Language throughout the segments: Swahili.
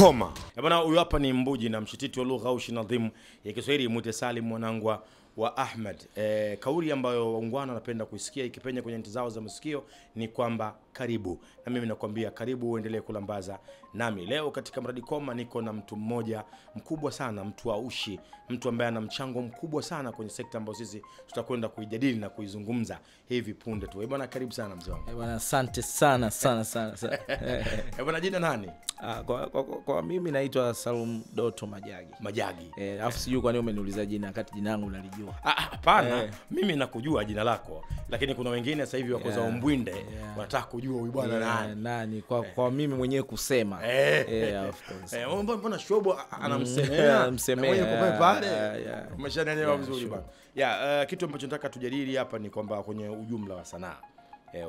Koma. Bwana huyu hapa ni mbuji na mshititi wa lugha au shinadhimu ya Kiswahili Mwite Salim Mwanangwa wa Ahmed. Kauli ambayo waungwana wanapenda kuisikia ikipenya kwenye nti zao za masikio ni kwamba karibu. Na mimi nakwambia karibu uendelee kulambaza nami. Leo katika mradi Koma niko na mtu mmoja mkubwa sana, mtu wa ushi, mtu ambaye ana mchango mkubwa sana kwenye sekta ambayo sisi tutakwenda kuijadili na kuizungumza hivi punde tu. Bwana karibu sana mzee wangu. Bwana asante sana. Bwana jina nani? Kwa mimi naitwa Salum Doto Majagi. Alafu sijui kwa nini umeniuliza jina wakati jina langu nalijua. Hapana, mimi nakujua jina lako, lakini kuna wengine sasa hivi wako za Umbwinde wanataka kujua huyu bwana nani. Kwa mimi mwenyewe kusema. Of course. Mbona Shobo anamsemea kwa pale. Umeshanielewa vizuri bwana. Kitu ambacho nataka tujadili hapa ni kwamba kwenye ujumla wa sanaa.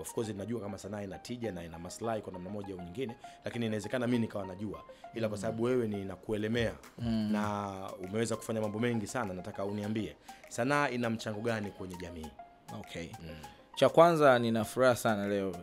Of course ninajua kama sanaa ina tija na ina maslahi kwa namna moja au nyingine, lakini inawezekana mimi nikawa najua, ila kwa sababu wewe ni nakuelemea na umeweza kufanya mambo mengi sana, nataka uniambie sanaa ina mchango gani kwenye jamii? Okay. Cha kwanza nina furaha sana leo.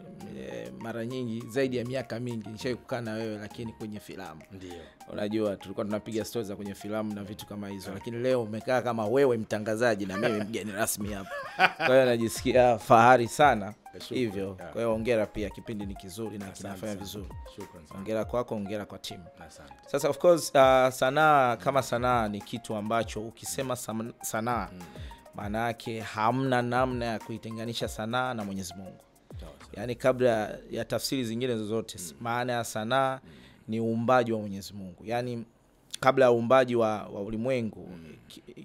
Mara nyingi zaidi ya miaka mingi nishawahi kukaa na wewe, lakini kwenye filamu. Ndio. Unajua tulikuwa tunapiga stories za kwenye filamu na vitu kama hizo, lakini leo umekaa kama wewe mtangazaji na mimi mgeni rasmi hapa. Kwa hiyo najisikia fahari sana. Hivyo. Kwa hiyo hongera pia, kipindi ni kizuri na kinafanya vizuri. Shukrani sana. Hongera kwako, hongera kwa timu. Asante. Sasa of course sanaa kama sanaa ni kitu ambacho ukisema sanaa maana yake hamna namna ya kuitenganisha sanaa na Mwenyezi Mungu. Yaani kabla ya tafsiri zingine zozote, maana ya sanaa ni uumbaji wa Mwenyezi Mungu. Yaani kabla ya uumbaji wa ulimwengu,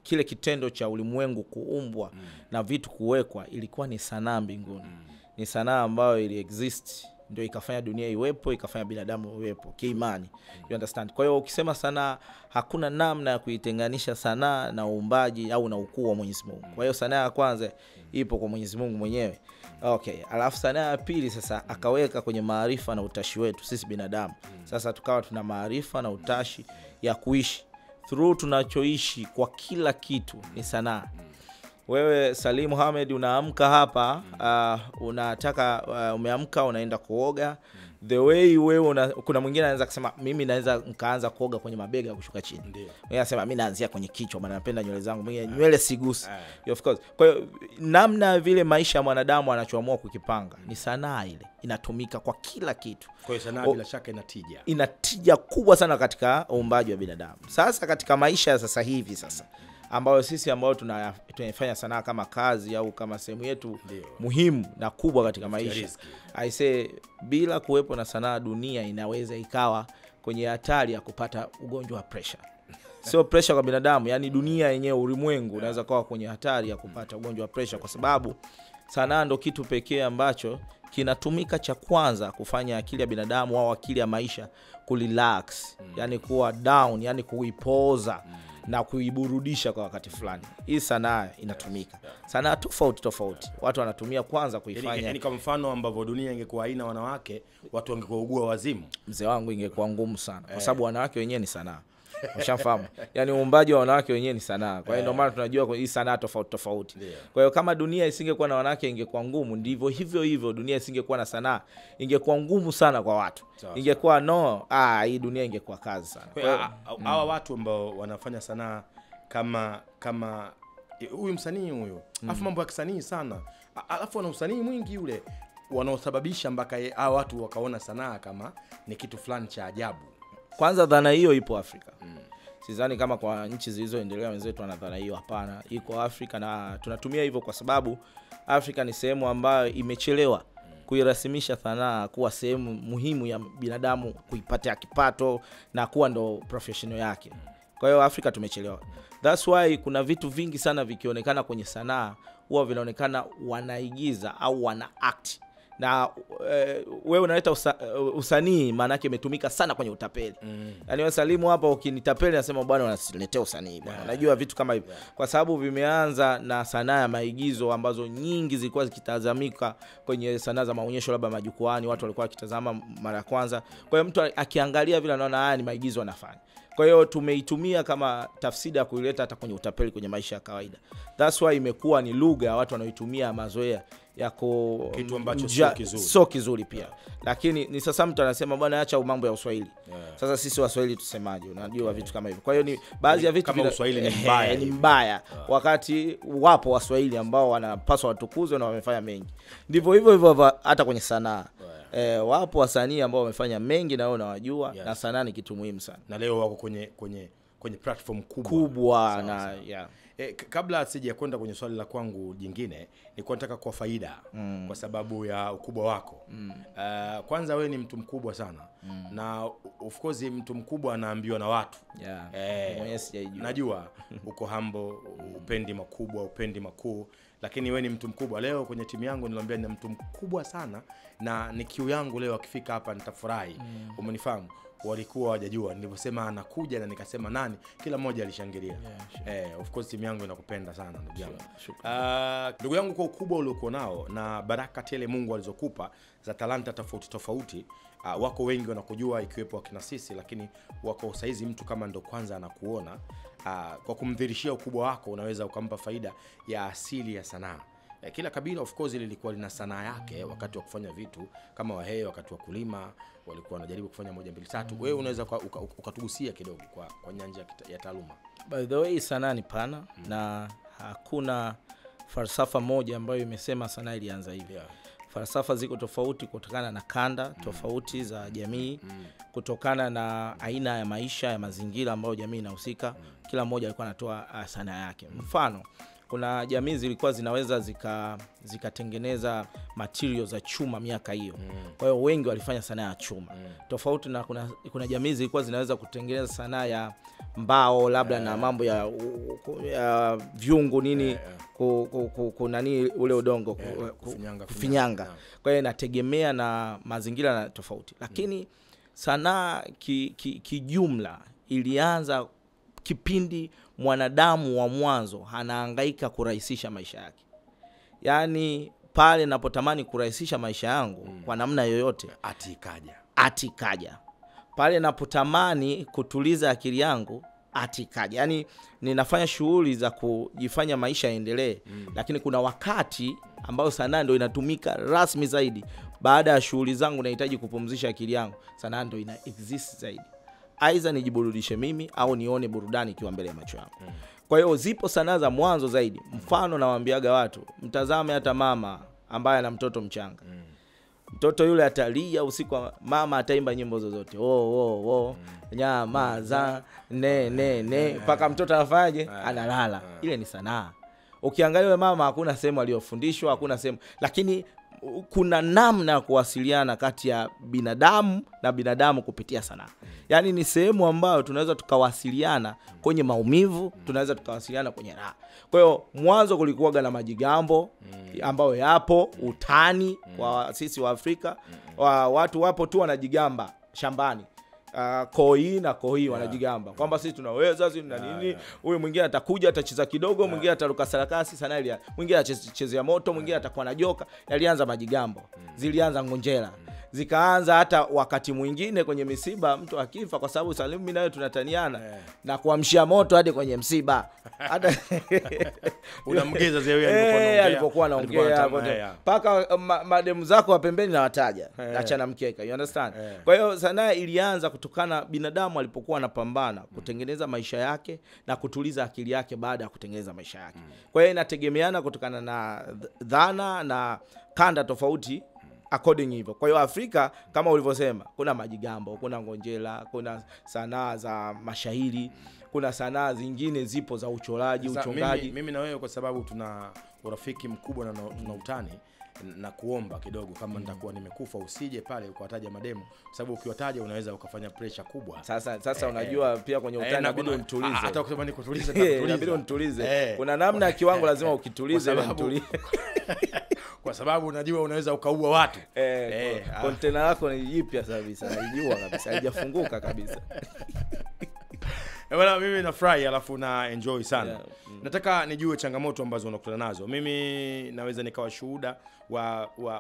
kile kitendo cha ulimwengu kuumbwa na vitu kuwekwa ilikuwa ni sanaa mbinguni. Ni sanaa ambayo ili exist ndio ikafanya dunia iwepo, ikafanya binadamu iwepo kiimani. You understand? Kwa hiyo ukisema sanaa, hakuna namna ya kuitenganisha sanaa na uumbaji au na ukuu wa Mwenyezi Mungu. Kwa hiyo sanaa ya kwanza ipo kwa Mwenyezi Mungu mwenyewe. Okay, alafu sanaa ya pili sasa akaweka kwenye maarifa na utashi wetu sisi binadamu. Sasa tukawa tuna maarifa na utashi ya kuishi through tunachoishi kwa kila kitu ni sanaa. Wewe Salim Mohamed unaamka hapa, unataka umeamka unaenda kuoga. The way wewe kuna mwingine anaweza kusema mimi naweza nikaanza kuoga kwenye mabega kushuka chini. Yeye anasema mimi naanzia kwenye kichwa maana napenda nywele zangu, mimi nywele sigusi. Of course. Kwa hiyo namna vile maisha ya mwanadamu anachoamua kukipanga ni sanaa, ile inatumika kwa kila kitu. Kwa hiyo sanaa bila shaka ina tija kubwa sana katika uumbaji wa binadamu. Sasa katika maisha ya sasa hivi ambayo sisi ambao tunafanya sanaa kama kazi au kama sehemu yetu muhimu na kubwa katika maisha, I say bila kuwepo na sanaa dunia inaweza ikawa kwenye hatari ya kupata ugonjwa wa pressure. Sio pressure kwa binadamu, yani dunia yenyewe, ulimwengu unaweza kuwa kwenye hatari ya kupata ugonjwa wa pressure, kwa sababu sanaa ndo kitu pekee ambacho kinatumika cha kwanza kufanya akili ya binadamu au akili ya maisha kurelax, yani kuwa down, yani kuipoza na kuiburudisha kwa wakati fulani. Hii sanaa inatumika. Sanaa tofauti watu wanatumia kwanza kuifanya. Yani kwa mfano ambavyo dunia ingekuwa haina wanawake, watu wangekuwa ugua wazimu. Mzee wangu ingekuwa ngumu sana, kwa sababu wanawake wenyewe ni sanaa. Ushafahamu? Yani uumbaji wa wanawake wenyewe ni sanaa. Kwa hiyo ndio maana tunajua hii sanaa tofauti. Kwa hiyo kama dunia isingekuwa na wanawake ingekuwa ngumu, ndivyo hivyo dunia isingekuwa na sanaa ingekuwa ngumu sana kwa watu. Ingekuwa hii dunia ingekuwa kazi sana. Kwa hiyo hawa watu ambao wanafanya sanaa kama huyu msanii huyu, alafu mambo ya kisanii sana, alafu ana usanii mwingi yule, wanaosababisha mpaka hawa watu wakaona sanaa kama ni kitu fulani cha ajabu. Kwanza dhana hiyo ipo Afrika. Sidhani kama kwa nchi zilizoendelea wenzetu wana dhana hiyo, hapana. Iko Afrika na tunatumia hivyo kwa sababu Afrika ni sehemu ambayo imechelewa kuirasimisha sanaa kuwa sehemu muhimu ya binadamu kuipatia kipato na kuwa ndo professional yake. Kwa hiyo Afrika tumechelewa. That's why kuna vitu vingi sana vikionekana kwenye sanaa huwa vinaonekana wanaigiza au wana act. Na wewe unaleta usanii, maana yake imetumika sana kwenye utapeli. Yaani wewe Salimu hapa ukinitapeli nasema bwana unaniletea usanii bwana. Unajua vitu kama hivyo. Kwa sababu vimeanza na sanaa ya maigizo ambazo nyingi zilikuwa zikitazamika kwenye sanaa za maonyesho labda majukwaani, watu walikuwa wakitazama mara ya kwanza. Kwa hiyo mtu akiangalia vile anaona haya ni maigizo anafanya. Kwa hiyo tumeitumia kama tafsiri ya kuileta hata kwenye utapeli kwenye maisha ya kawaida. That's why imekuwa ni lugha ya watu wanaoitumia mazoea. kitu ambacho sio kizuri pia. Lakini ni sasa mtu anasema bwana acha mambo ya Uswahili. Sasa sisi Waswahili tusemaje? Unajua vitu kama hivyo. Kwa hiyo ni baadhi ya vitu kama Uswahili ni mbaya. Ni mbaya. Wakati wapo Waswahili ambao wanapaswa watukuzwe na wamefanya mengi. Ndivyo hivyo hata kwenye sanaa. Wapo wasanii ambao wamefanya mengi na wao unawajua, na sanaa ni kitu muhimu sana. Na leo wako kwenye platform kubwa na kabla sija kwenda kwenye swali la kwangu jingine, nilikuwa nataka kwa faida kwa sababu ya ukubwa wako. Kwanza wewe ni mtu mkubwa sana. Na of course mtu mkubwa anaambiwa na watu. Najua uko humble, upendi makubwa, upendi makuu, lakini wewe ni mtu mkubwa. Leo kwenye timu yangu niliwaambia ni mtu mkubwa sana, na ni kiu yangu leo akifika hapa nitafurahi. Umenifahamu? Walikuwa hawajajua niliposema anakuja na nikasema nani, kila mmoja alishangilia. Of course timu yangu inakupenda sana ndugu yangu. Ndugu yangu, kwa ukubwa uliokuwa nao na baraka tele Mungu alizokupa za talanta tofauti, wako wengi wanakujua ikiwepo wakina sisi, lakini wako saizi mtu kama ndo kwanza anakuona, kwa kumdhirishia ukubwa wako unaweza ukampa faida ya asili ya sanaa. Kila kabila of course lilikuwa lina sanaa yake wakati wa kufanya vitu, kama Wahehe wakati wa kulima walikuwa wanajaribu kufanya 1 2 3. Wewe unaweza ukatugusia kidogo kwa nyanja ya taaluma? By the way, sanaa ni pana na hakuna falsafa moja ambayo imesema sanaa ilianza hivi. Falsafa ziko tofauti kutokana na kanda tofauti za jamii, kutokana na aina ya maisha ya mazingira ambayo jamii inahusika. Kila mmoja alikuwa anatoa sanaa yake. Mfano, kuna jamii zilikuwa zinaweza zikatengeneza materials za chuma miaka hiyo. Kwa hiyo wengi walifanya sanaa ya chuma. Tofauti na kuna jamii zilikuwa zinaweza kutengeneza sanaa ya mbao labda na mambo ya viungo nini, nani ule udongo kufinyanga. Kwa hiyo inategemea na mazingira na tofauti. Lakini sanaa kijumla ilianza kipindi mwanadamu wa mwanzo anahangaika kurahisisha maisha yake. Yaani pale ninapotamani kurahisisha maisha yangu kwa namna yoyote, ati ikaja. Pale ninapotamani kutuliza akili yangu, ati ikaja. Yaani ninafanya shughuli za kujifanya maisha yaendelee, lakini kuna wakati ambao sanaa ndio inatumika rasmi zaidi. Baada ya shughuli zangu nahitaji kupumzisha akili yangu, sanaa ndio ina exist zaidi. Aidha nijiburudishe mimi au nione burudani ikiwa mbele ya macho yangu. Kwa hiyo zipo sanaa za mwanzo zaidi. Mfano nawaambiaga watu, mtazame hata mama ambaye ana mtoto mchanga. Mtoto yule atalia usiku, mama ataimba nyimbo zozote. Nyamaza, ne mpaka mtoto anafanyaje? Analala. Ile ni sanaa. Ukiangalia yule mama hakuna sehemu aliyofundishwa, hakuna sehemu, lakini kuna namna ya kuwasiliana kati ya binadamu na binadamu kupitia sanaa. Yaani ni sehemu ambayo tunaweza tukawasiliana kwenye maumivu, tunaweza tukawasiliana kwenye raha. Kwa hiyo mwanzo kulikuwa na majigambo ambayo yapo utani kwa sisi wa Afrika. Watu wapo tu wanajigamba shambani. Koi wanajigamba kwamba sisi tunaweza, sisi na nini. Huyu mwingine atakuja atacheza kidogo, mwingine ataruka sarakasi sana ile, mwingine atachezea moto, mwingine atakuwa na joka. Yalianza majigambo, zilianza ngonjera, zikaanza hata wakati mwingine kwenye misiba mtu akifa, kwa sababu Salimu mimi nawe tunataniana na kuamshia moto hadi kwenye msiba. Hata unamgeza zile alipokuwa anaongea hapo paka mademu zako wa pembeni na wataja achana mkeka, you understand? Kwa hiyo sanaa ilianza kutokana binadamu alipokuwa anapambana kutengeneza maisha yake na kutuliza akili yake baada ya kutengeneza maisha yake. Kwa hiyo inategemeana kutokana na dhana na kanda tofauti according hivyo. Kwa hiyo Afrika kama ulivyosema, kuna majigambo, kuna ngonjera, kuna sanaa za mashairi, kuna sanaa zingine zipo za uchoraji, uchongaji. Mimi na wewe kwa sababu tuna urafiki mkubwa na tuna utani, na kuomba kidogo kama nitakuwa nimekufa usije pale ukawataja mademu, kwa sababu ukiwataja unaweza ukafanya pressure kubwa. Sasa unajua pia kwenye utani inabidi unitulize. Hata ukisema nikutulize nitakutuliza. Inabidi unitulize. Kuna namna ya kiwango lazima ukitulize ili nitulize. Kwa sababu unajua unaweza ukaua watu. Container lako ni jipya kabisa, haijua kabisa, haijafunguka kabisa. Bwana mimi nafurahi alafu na enjoy sana. Nataka nijue changamoto ambazo unakutana nazo. Mimi naweza nikawa shuhuda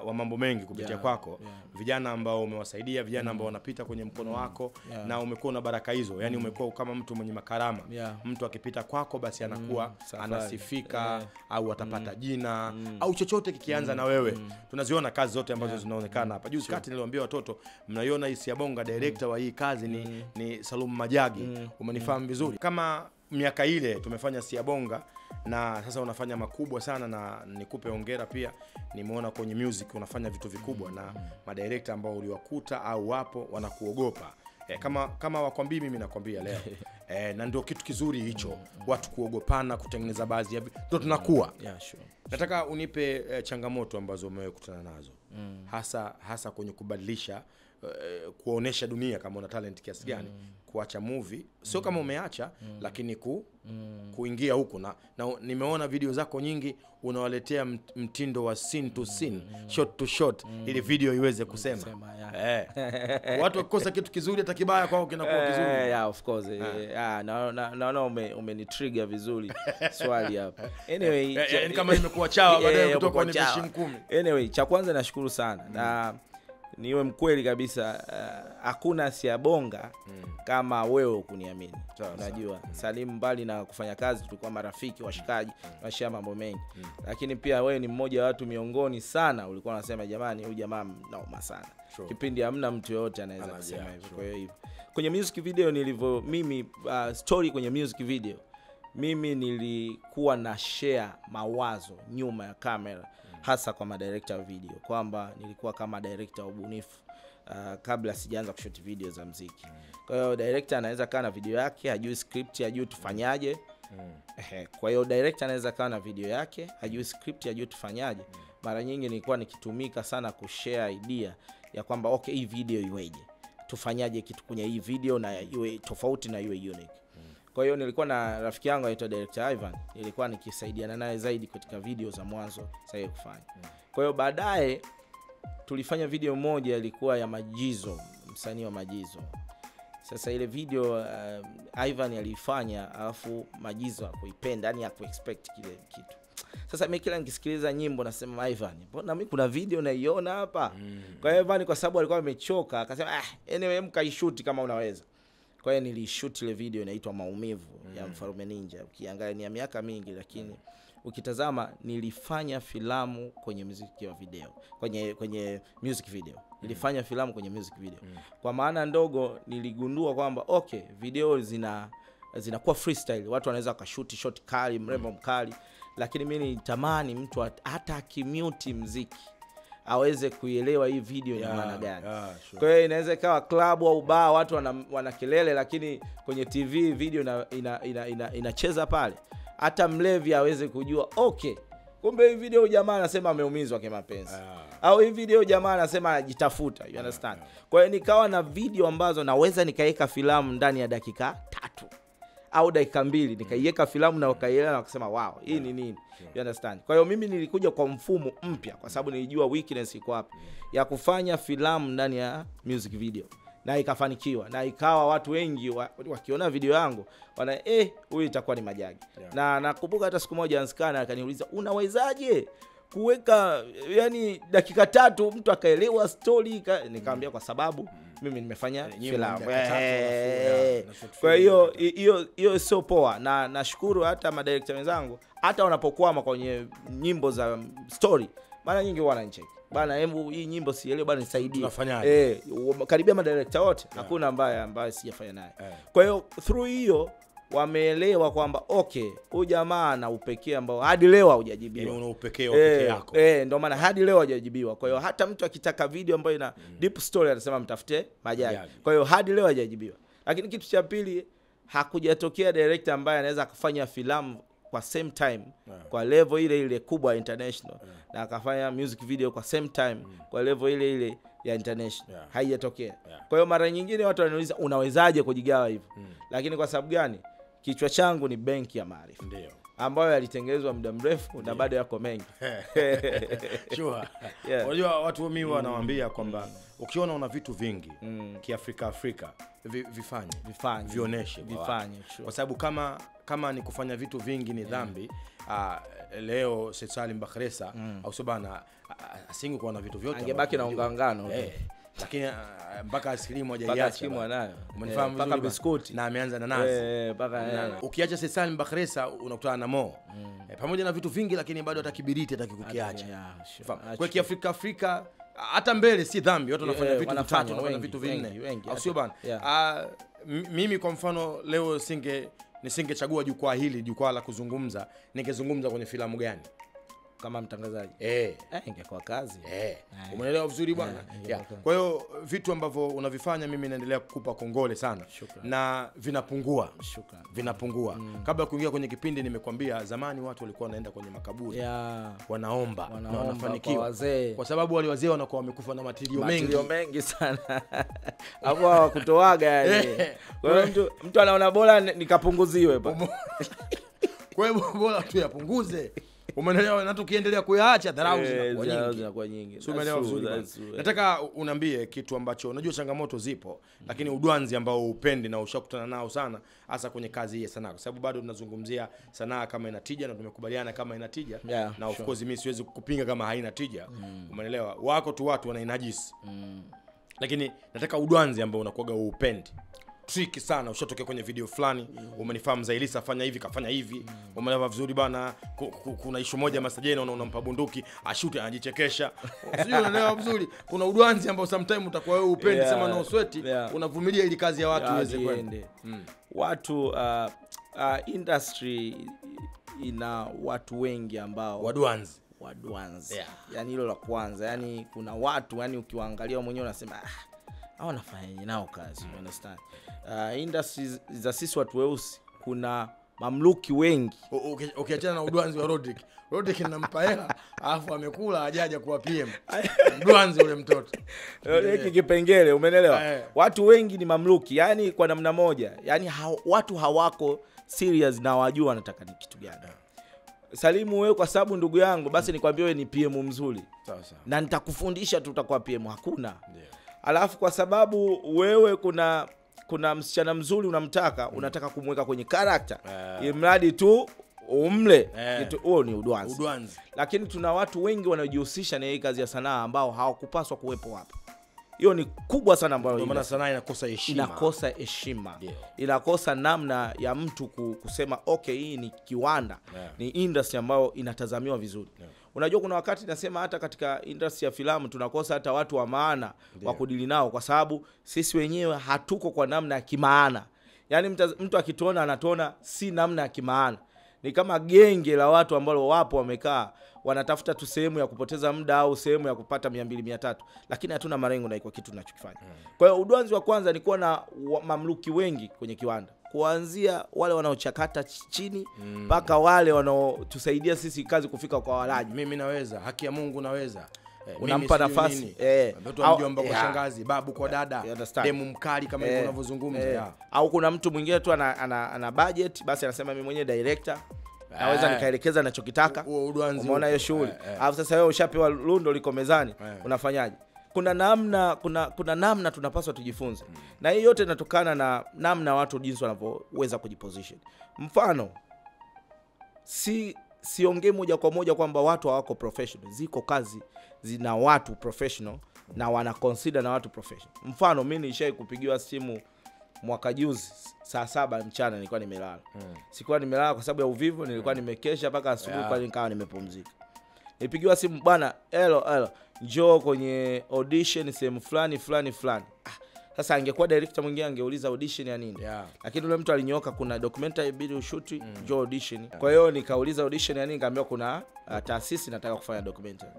wa mambo mengi kupitia kwako. Vijana ambao umewasaidia, vijana ambao wanapita kwenye mkono wako na umekuwa na baraka hizo. Yani umekuwa kama mtu mwenye makarama. Mtu akipita kwako basi anakuwa anasifika au atapata jina au chochote kikianza na wewe. Tunaziona kazi zote ambazo zinaonekana hapa. Juzi kati niliwaambia watoto, mnaiona hii Siyabonga, director wa hii kazi ni Salum Majagi. Umenifahamu vizuri. Kama miaka ile tumefanya Siyabonga na sasa unafanya makubwa sana, na nikupe hongera pia. Nimeona kwenye music unafanya vitu vikubwa na madirector ambao uliwakuta au wapo wanakuogopa. Kama wakwambii, mimi nakwambia leo. Na ndio kitu kizuri hicho, watu kuogopana, kutengeneza baadhi ya ndio tunakuwa. Nataka unipe changamoto ambazo umekutana nazo. Hasa kwenye kubadilisha, kuonesha dunia kama una talent kiasi gani, kuacha movie, sio kama umeacha lakini kuingia huko na nimeona video zako nyingi unawaletea mtindo wa scene to scene, shot to shot, ili video iweze kusema. Watu wakikosa kitu kizuri hata kibaya kwao kinakuwa kizuri. Yeah, of course. Naona umenitrigger vizuri swali hapa. Anyway, kama nimekuwa chawa baadaye kutoka kwenye mashine 10. Anyway, cha kwanza nashukuru sana. Na niwe mkweli kabisa, hakuna Siyabonga kama wewe kuniamini. Unajua Salim, mbali na kufanya kazi, tulikuwa marafiki, washikaji, tunashare mambo mengi. Lakini pia wewe ni mmoja wa watu miongoni sana ulikuwa unasema jamani, huyu jamaa naoma sana. Kipindi hamna mtu yote anaweza kusema hivyo. Kwa hiyo kwenye music video mimi story kwenye music video, mimi nilikuwa na share mawazo nyuma ya kamera, hasa kwa madirector wa video, kwamba nilikuwa kama director wa ubunifu kabla sijaanza kushoot video za muziki. Kwa hiyo director anaweza kaa na video yake, hajui script, hajui tufanyaje. Kwa hiyo director anaweza kaa na video yake, hajui script, hajui tufanyaje. Mara nyingi nilikuwa nikitumika sana kushare idea ya kwamba okay, hii video iweje, tufanyaje kitu kwenye hii video na iwe tofauti na iwe unique. Kwa hiyo nilikuwa na rafiki yangu anaitwa Director Ivan, nilikuwa nikisaidiana naye zaidi katika video za mwanzo sasa kufanya. Kwa hiyo baadaye tulifanya video moja ilikuwa ya Majizo, msanii wa Majizo. Sasa ile video Ivan alifanya, alafu Majizo hakuipenda, yani hakuexpect kile kitu. Sasa mimi kila nikisikiliza nyimbo nasema Ivan, mbona mimi kuna video naiona hapa? Kwa hiyo Ivan kwa sababu alikuwa amechoka akasema anyway mkaishoot kama unaweza. Kwa hiyo nilishoot ile video inaitwa Maumivu ya Mfalme Ninja. Ukiangalia ni ya miaka mingi, lakini ukitazama nilifanya filamu kwenye muziki wa video, kwenye music video. Nilifanya filamu kwenye music video. Kwa maana ndogo niligundua kwamba okay, video zinakuwa freestyle. Watu wanaweza wakashoot shot kali, mrembo mkali, lakini mimi nitamani mtu hata akimute muziki aweze kuielewa hii video ina maana gani. Kwa hiyo inaweza ikawa club au bar, watu wana kelele, lakini kwenye TV video inacheza pale, hata mlevi aweze kujua okay, kumbe hii video jamaa anasema ameumizwa kimapenzi, au hii video jamaa anasema anajitafuta, you understand. Kwa hiyo nikawa na video ambazo naweza nikaweka filamu ndani ya dakika 3 au dakika 2, nikaiweka filamu na wakaielewa na kusema wow, hii ni nini, you understand. Kwa hiyo mimi nilikuja kwa mfumo mpya, kwa sababu nilijua weakness iko wapi ya kufanya filamu ndani ya music video, na ikafanikiwa, na ikawa watu wengi wakiona video yangu wana huyu itakuwa ni Majagi. Na nakumbuka hata siku moja Anskana akaniuliza, unawezaje kuweka yani dakika 3 mtu akaelewa story? Nikamwambia kwa sababu mimi nimefanya filamu. Kwa hiyo sio poa, na nashukuru hata madirector wenzangu hata wanapokuama kwenye nyimbo za story, mara nyingi wananicheki, bana hebu hii nyimbo sielewi bana nisaidie. Karibia madirector wote hakuna ambaye sijafanya naye. Kwa hiyo through hiyo wameelewa kwamba okay, huyu jamaa ana upekee ambao hadi leo haujajibiwa. Una upekee wa pekee yako. Ndio maana hadi leo hajajibiwa. Kwa hiyo hata mtu akitaka video ambayo ina deep story atasema mtafute Majagi. Kwa hiyo hadi leo hajajibiwa. Lakini kitu cha pili, hakujatokea director ambaye anaweza kufanya filamu kwa same time kwa level ile kubwa international, na akafanya music video kwa same time kwa level ile ya international. Haijatokea. Kwa hiyo mara nyingine watu wanauliza unawezaje kujigawa hivyo? Lakini kwa sababu gani? Kichwa changu ni benki ya maarifa. Ndio. ambayo yalitengenezwa muda mrefu na bado yako mengi. Sure. Unajua watu mimi wanawaambia kwamba ukiona una vitu vingi Afrika vifanye vioneshe kwa sababu kama ni kufanya vitu vingi ni dhambi, leo Said Salim Bakhresa au sabana asingekuwa na vitu vyote, angebaki na ungangano lakini mpaka askilimu hajaiacha, umenifahamu, mpaka biskuti na ameanza na nazi mpaka ukiacha Said Salim Bakhresa unakutana na Mo pamoja na vitu vingi, lakini bado hata kibiriti atakikukiacha. Kwa Afrika hata mbele si dhambi, watu wanafanya vitu vitatu, wanafanya vitu vinne, au sio bana? Mimi kwa mfano leo nisingechagua jukwaa hili, jukwaa la kuzungumza, ningezungumza kwenye filamu gani kama mtangazaji? Ingekuwa kazi. Umeelewa vizuri bwana? Kwa hiyo vitu ambavyo unavifanya mimi naendelea kukupa kongole sana. Na vinapungua. Vinapungua. Kabla ya kuingia kwenye kipindi nimekwambia zamani watu walikuwa wanaenda kwenye makaburi. Wanaomba na wanafanikiwa. Kwa sababu wale wazee wanakuwa wamekufa na matilio mengi sana. Hapo hawakutoaga yani. Kwa hiyo mtu anaona bora nikapunguziwe bwana. Kwa hiyo bora tu yapunguze. Umeelewa? Na tukiendelea kuyaacha dharau zinakuwa nyingi. Umeelewa vizuri? Nataka uniambie kitu ambacho unajua changamoto zipo, lakini udwanzi ambao upendi na ushakutana nao sana hasa kwenye kazi hii ya sanaa, kwa sababu bado tunazungumzia sanaa kama inatija na tumekubaliana kama inatija, na of course mimi siwezi kukupinga kama haina tija. Umeelewa? Wako tu watu wanainajisi. Lakini nataka udwanzi ambao unakuaga upendi. Tricky sana, ushatokea kwenye video fulani, umenifahamu Zailisa fanya hivi kafanya hivi, umeelewa vizuri bana. Kuna issue moja Masajena unampa bunduki ashute anajichekesha, sio? Unaelewa vizuri. Kuna udwanzi ambao sometimes utakuwa wewe upendi, sema no sweat, unavumilia ili kazi ya watu iweze kwenda. Watu industry ina watu wengi ambao wadwanzi. Yani hilo la kwanza, yani kuna watu yani ukiwaangalia mwenyewe unasema hao nafanya nao kazi, you understand? Industries za sisi watu weusi kuna mamluki wengi. Ukiachana na udwanzi wa Rodrick anampa hela alafu amekula hajaja kuwa PM. Udwanzi ule mtoto. Rodrick kipengele, umeelewa? Watu wengi ni mamluki, yani kwa namna moja. Yani watu hawako serious na wajua wanataka ni kitu gani. Salimu wewe kwa sababu ndugu yangu basi nikwambie wewe ni PM mzuri. Sawa. Na nitakufundisha tutakuwa PM, hakuna. Alafu kwa sababu wewe kuna msichana mzuri unamtaka, unataka kumweka kwenye character, imradi tu umle, huo ni udwanzi. Lakini tuna watu wengi wanajihusisha na hii kazi ya sanaa ambao hawakupaswa kuwepo hapa. Hiyo ni kubwa sana ambayo ndio maana sanaa inakosa heshima. Inakosa namna ya mtu kusema okay, hii ni kiwanda, ni industry ambayo inatazamiwa vizuri. Unajua kuna wakati nasema hata katika industry ya filamu tunakosa hata watu wa maana wa kudili nao, kwa sababu sisi wenyewe hatuko kwa namna ya kimaana. Yani mtu akituona anatuona si namna ya kimaana. Ni kama genge la watu ambao wapo wamekaa wanatafuta tu sehemu ya kupoteza muda au sehemu ya kupata 200-300, lakini hatuna malengo na iko kitu tunachokifanya. Kwa hiyo udwanzi wa kwanza ni kuwa na mamluki wengi kwenye kiwanda, kuanzia wale wanaochakata chini mpaka wale wanaotusaidia sisi kazi kufika kwa walaji. Mimi naweza, haki ya Mungu naweza. Unampa nafasi mtoto mjomba kwa shangazi, babu kwa dada, demu mkali kama hivyo unavyozungumza. Au kuna mtu mwingine tu ana budget, basi anasema mimi mwenyewe director naweza nikaelekeza ninachokitaka. Umeona hiyo shughuli? Alafu sasa wewe ushapewa lundo liko mezani, unafanyaje? Kuna namna tunapaswa tujifunze. Na hii yote inatokana na namna watu jinsi wanavyoweza kujiposition. Mfano, siongee moja kwa moja kwamba watu hawako professional. Ziko kazi zina watu professional na wana consider na watu professional. Mfano, mimi nilishai kupigiwa simu mwaka juzi saa 7 mchana, nilikuwa nimelala. Sikuwa nimelala kwa sababu ya uvivu, nilikuwa nimekesha mpaka asubuhi pale nikawa nimepumzika. Nilipigiwa simu, bwana, hello, njoo kwenye audition sehemu fulani. Sasa angekuwa director mwingine angeuliza audition ya nini? Lakini yule mtu alinyooka, kuna documentary video shoot, njoo audition. Kwa hiyo nikauliza audition ya nini, kaambiwa kuna taasisi nataka kufanya documentary.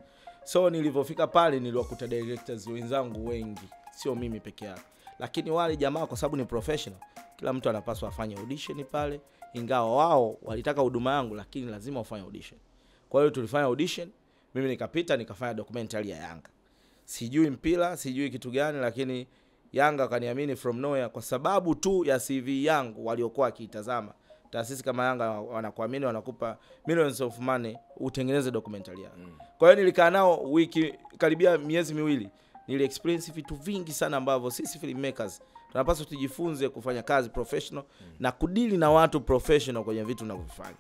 So nilipofika pale niliwakuta directors wenzangu wengi, sio mimi peke yangu. Lakini wale jamaa kwa sababu ni professional, kila mtu anapaswa afanye audition pale, ingawa wao walitaka huduma yangu lakini lazima ufanye audition. Kwa hiyo tulifanya audition, mimi nikapita nikafanya documentary ya Yanga. Sijui mpira, sijui kitu gani, lakini Yanga kaniamini from nowhere kwa sababu tu ya CV yangu waliokuwa kitazama taasisi kama Yanga wanakuamini, wanakupa millions of money utengeneze documentary yako. Kwa hiyo nilikaa nao wiki karibia miezi miwili, nili experience vitu vingi sana ambavyo sisi filmmakers tunapaswa tujifunze kufanya kazi professional na kudili na watu professional kwenye vitu tunavyofanya.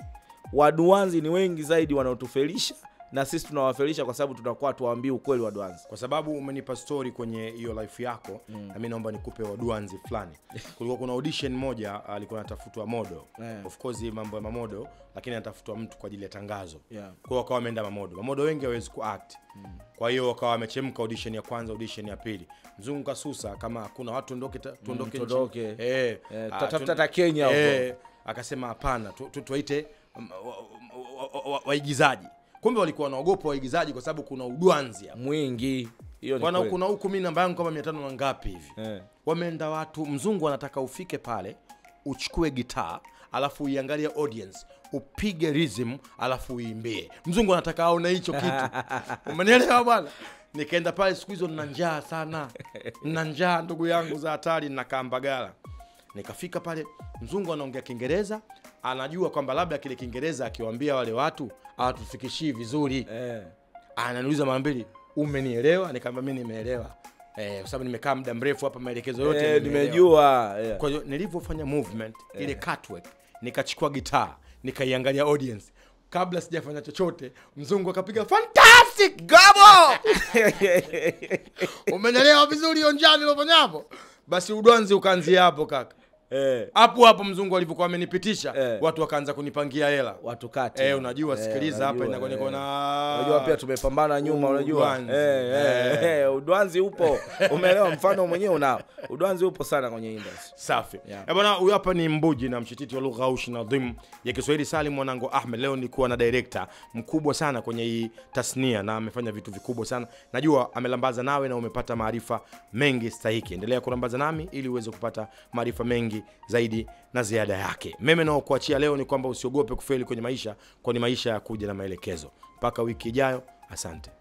Waduanzi ni wengi zaidi wanaotufelisha, na sisi tunawafelisha kwa sababu tunakuwa tuwaambie ukweli waduanzi. Kwa sababu umenipa story kwenye hiyo life yako, na mimi naomba nikupe waduanzi fulani. Kulikuwa kuna audition moja, alikuwa anatafutwa modo. Of course mambo ya mamodo, lakini anatafutwa mtu kwa ajili ya tangazo. Kwa hiyo wakawa wameenda mamodo. Mamodo wengi hawezi kuact. Kwa hiyo wakawa wamechemka audition ya kwanza, audition ya pili. Mzungu kasusa kama kuna watu tuondoke. Tatafuta hata Kenya huko. Akasema hapana, tuwaite waigizaji. Kumbe walikuwa wanaogopa waigizaji kwa sababu kuna udwanzi hapo mwingi. Hiyo ni kweli. Kuna huko mimi namba yangu kama 500 na ngapi hivi. Wameenda watu, mzungu anataka ufike pale, uchukue gitaa, alafu uiangalie audience, upige rhythm, alafu uimbie. Mzungu anataka aone hicho kitu. Umenielewa bwana? Nikaenda pale, siku hizo nina njaa sana. Nina njaa ndugu yangu za hatari, na Kambagala. Nikafika pale, mzungu anaongea Kiingereza, anajua kwamba labda kile Kiingereza akiwaambia wale watu hawatufikishii vizuri. Ananiuliza mara mbili, umenielewa? Nikamwambia mimi nimeelewa. Kwa sababu nimekaa muda mrefu hapa, maelekezo yote nimejua. Kwa hiyo nilivyofanya movement ile cutwork, nikachukua gitaa, nikaiangalia audience. Kabla sijafanya chochote, mzungu akapiga fantastic gabo. Umenielewa vizuri hiyo njani nilofanya hapo? Basi udwanzi ukaanzia hapo kaka. Hapo mzungu alivyokuwa amenipitisha, watu wakaanza kunipangia hela. Watu kati. Unajua sikiliza hapa niko na unajua pia tumepambana nyuma, unajua. Udwanzi upo. Umeelewa, mfano mwenyewe unao. Udwanzi upo sana kwenye industry. Safi. Bwana, huyu hapa ni Mbuji na mshititi wa lugha aushi na adhim ya Kiswahili, Salim Mwanangu Ahmed. Leo nilikuwa na director mkubwa sana kwenye hii tasnia na amefanya vitu vikubwa sana. Najua amelambaza nawe na umepata maarifa mengi stahiki. Endelea kulambaza nami ili uweze kupata maarifa mengi zaidi na ziada yake. Mimi nao kuachia leo ni kwamba usiogope kufeli kwenye maisha, kwani maisha ya kuja na maelekezo. Mpaka wiki ijayo, asante.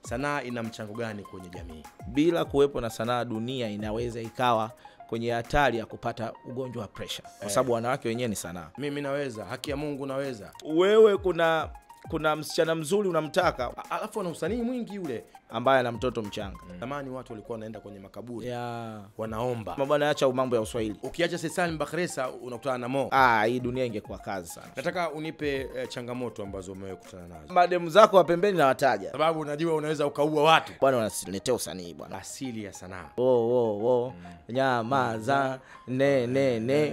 Sanaa ina mchango gani kwenye jamii? Bila kuwepo na sanaa, dunia inaweza ikawa kwenye hatari ya kupata ugonjwa wa pressure, kwa sababu wanawake wenyewe ni sanaa. Mimi naweza, haki ya Mungu naweza. Wewe kuna msichana mzuri unamtaka, alafu ana usanii mwingi yule ambaye ana mtoto mchanga. Zamani watu walikuwa wanaenda kwenye makaburi wanaomba. Mabwana, acha mambo ya Uswahili. Ukiacha Salim Bakhresa unakutana na Mo. Hii dunia ingekuwa kazi sana. Nataka unipe changamoto ambazo umekutana nazo. Mademu zako wa pembeni na wataja, sababu unajua unaweza ukaua watu. Bwana, wanaletea usanii bwana. Asili ya sanaa. Nyamaza ne